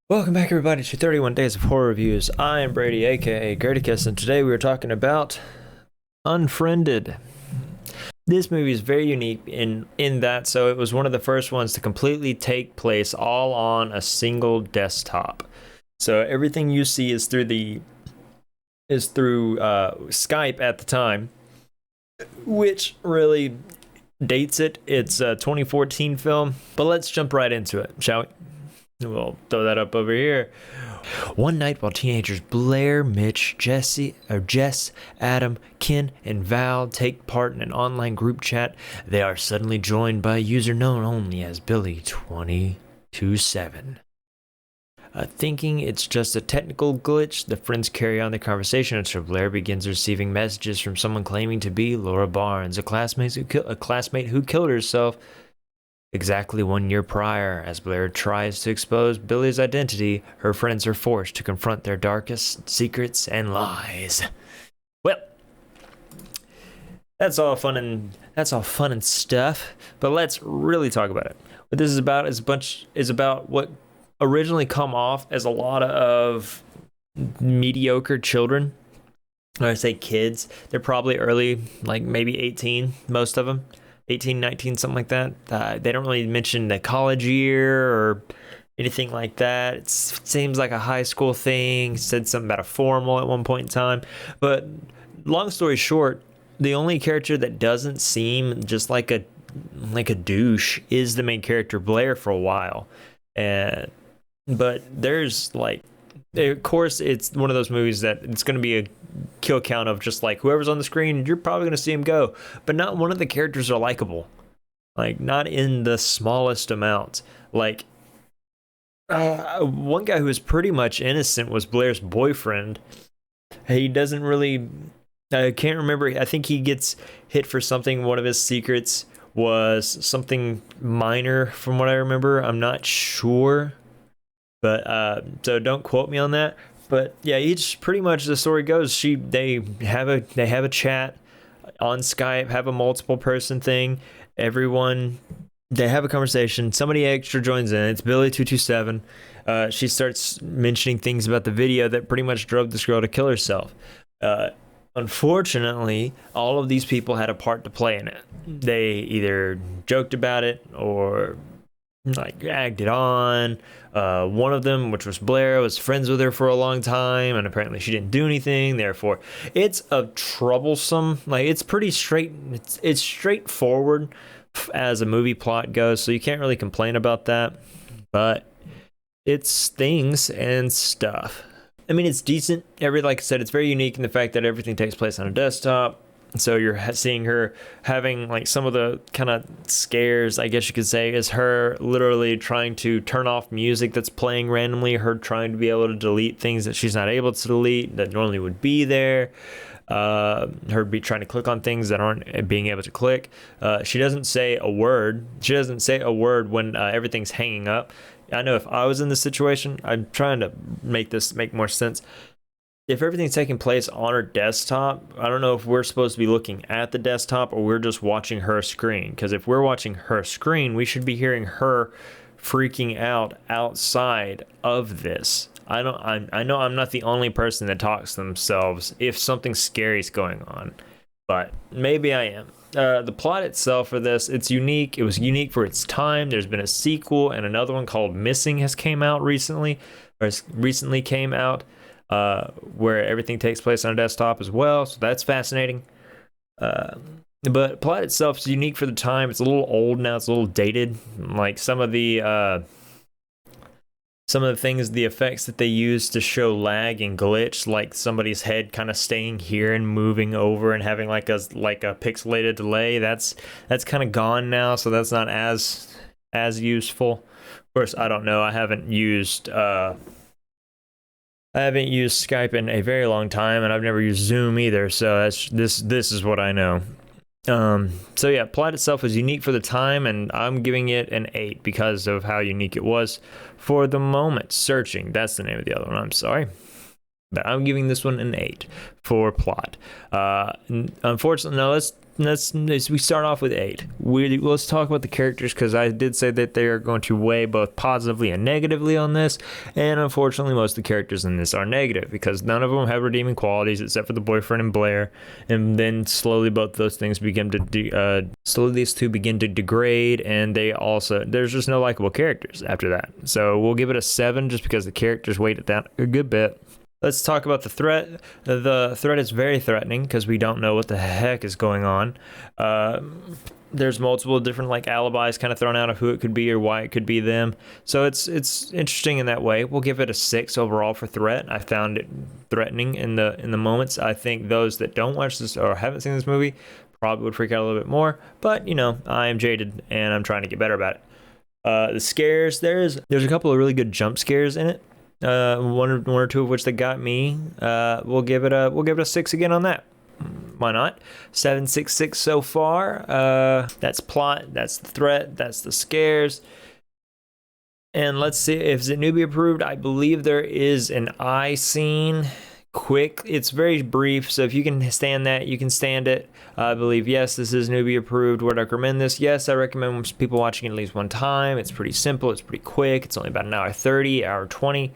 Welcome back, everybody, to 31 Days of Horror Reviews. I am Brady, aka Gradicus, and today we are talking about Unfriended. This movie is very unique in that, so it was one of the first ones to completely take place all on a single desktop. So everything you see is through Skype at the time, which really dates it. It's a 2014 film, but let's jump right into it, shall we? We'll throw that up over here. One night while teenagers Blair, Mitch, Jess, Adam, Ken, and Val take part in an online group chat, they are suddenly joined by a user known only as Billy227. Thinking it's just a technical glitch, the friends carry on the conversation until Blair begins receiving messages from someone claiming to be Laura Barnes, a classmate who killed herself exactly 1 year prior. As Blair tries to expose Billy's identity, her friends are forced to confront their darkest secrets and lies. Well, that's all fun and stuff, but let's really talk about it. What this is about is about what originally come off as a lot of mediocre children. When I say kids, they're probably early, like maybe 18, most of them. 18, 19, something like that. They don't really mention the college year or anything like that. It seems like a high school thing. Said something about a formal at one point in time. But long story short, the only character that doesn't seem just like a douche is the main character, Blair, for a while. But there's like, of course, it's one of those movies that it's going to be a kill count of just like whoever's on the screen, you're probably going to see him go. But not one of the characters are likable. Like, not in the smallest amount. Like, one guy who was pretty much innocent was Blair's boyfriend. He doesn't really, I can't remember. I think he gets hit for something. One of his secrets was something minor from what I remember. I'm not sure. But so don't quote me on that. But yeah, each pretty much the story goes. They have a chat on Skype, have a multiple person thing. Everyone, they have a conversation. Somebody extra joins in. It's Billy227. She starts mentioning things about the video that pretty much drove this girl to kill herself. Unfortunately, all of these people had a part to play in it. They either joked about it or like egged it on. One of them, which was Blair, was friends with her for a long time, and apparently she didn't do anything. Therefore, it's a troublesome, like, it's pretty straight. It's straightforward as a movie plot goes, so you can't really complain about that. But it's things and stuff. I mean, it's decent. Like I said, it's very unique in the fact that everything takes place on a desktop. So you're seeing her having like some of the kind of scares, I guess you could say, is her literally trying to turn off music that's playing randomly, her trying to be able to delete things that she's not able to delete that normally would be there, her be trying to click on things that aren't being able to click. She doesn't say a word. She doesn't say a word when everything's hanging up. I know if I was in this situation, I'm trying to make this make more sense. If everything's taking place on her desktop, I don't know if we're supposed to be looking at the desktop or we're just watching her screen. Because if we're watching her screen, we should be hearing her freaking out outside of this. I know I'm not the only person that talks to themselves if something scary is going on, but maybe I am. The plot itself for this, it's unique. It was unique for its time. There's been a sequel and another one called Missing has came out recently, where everything takes place on a desktop as well, so that's fascinating. But plot itself is unique for the time. It's a little old now. It's a little dated. Like some of the things, the effects that they use to show lag and glitch, like somebody's head kind of staying here and moving over and having like a pixelated delay. That's kind of gone now, so that's not as useful. Of course, I don't know. I haven't used Skype in a very long time, and I've never used Zoom either, so this is what I know. So yeah, plot itself was unique for the time, and I'm giving it an 8 because of how unique it was for the moment. Searching, that's the name of the other one, I'm sorry. But I'm giving this one an 8 for plot. Unfortunately, no, let's we start off with 8. Let's talk about the characters, because I did say that they are going to weigh both positively and negatively on this, and unfortunately most of the characters in this are negative because none of them have redeeming qualities except for the boyfriend and Blair, and then slowly both those things begin to slowly these two begin to degrade, and there's just no likable characters after that. So we'll give it a 7 just because the characters weight it down a good bit. Let's talk about the threat. The threat is very threatening because we don't know what the heck is going on. There's multiple different like alibis kind of thrown out of who it could be or why it could be them. So it's interesting in that way. We'll give it a 6 overall for threat. I found it threatening in the moments. I think those that don't watch this or haven't seen this movie probably would freak out a little bit more. But I am jaded and I'm trying to get better about it. The scares, there's a couple of really good jump scares in it. One or two of which that got me. We'll give it a 6 again on that. Why not? 766 so far. That's plot, that's the threat, that's the scares. And let's see if it newbie approved. I believe there is an eye scene. Quick, it's very brief, so if you can stand that, you can stand it. I believe, yes, this is newbie approved. Would I recommend this? Yes, I recommend people watching it at least one time. It's pretty simple, it's pretty quick, it's only about an hour 30, hour 20,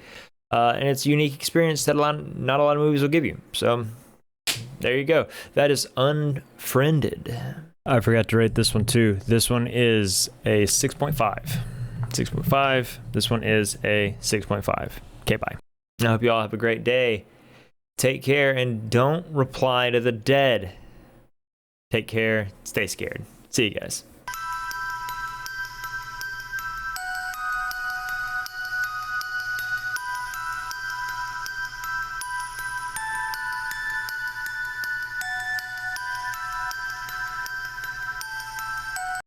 and it's a unique experience that not a lot of movies will give you. So there you go. That is Unfriended. I forgot to rate this one too. This one is a 6.5. 6.5. This one is a 6.5. Okay, bye. I hope you all have a great day. Take care and don't reply to the dead. Take care. Stay scared. See you guys.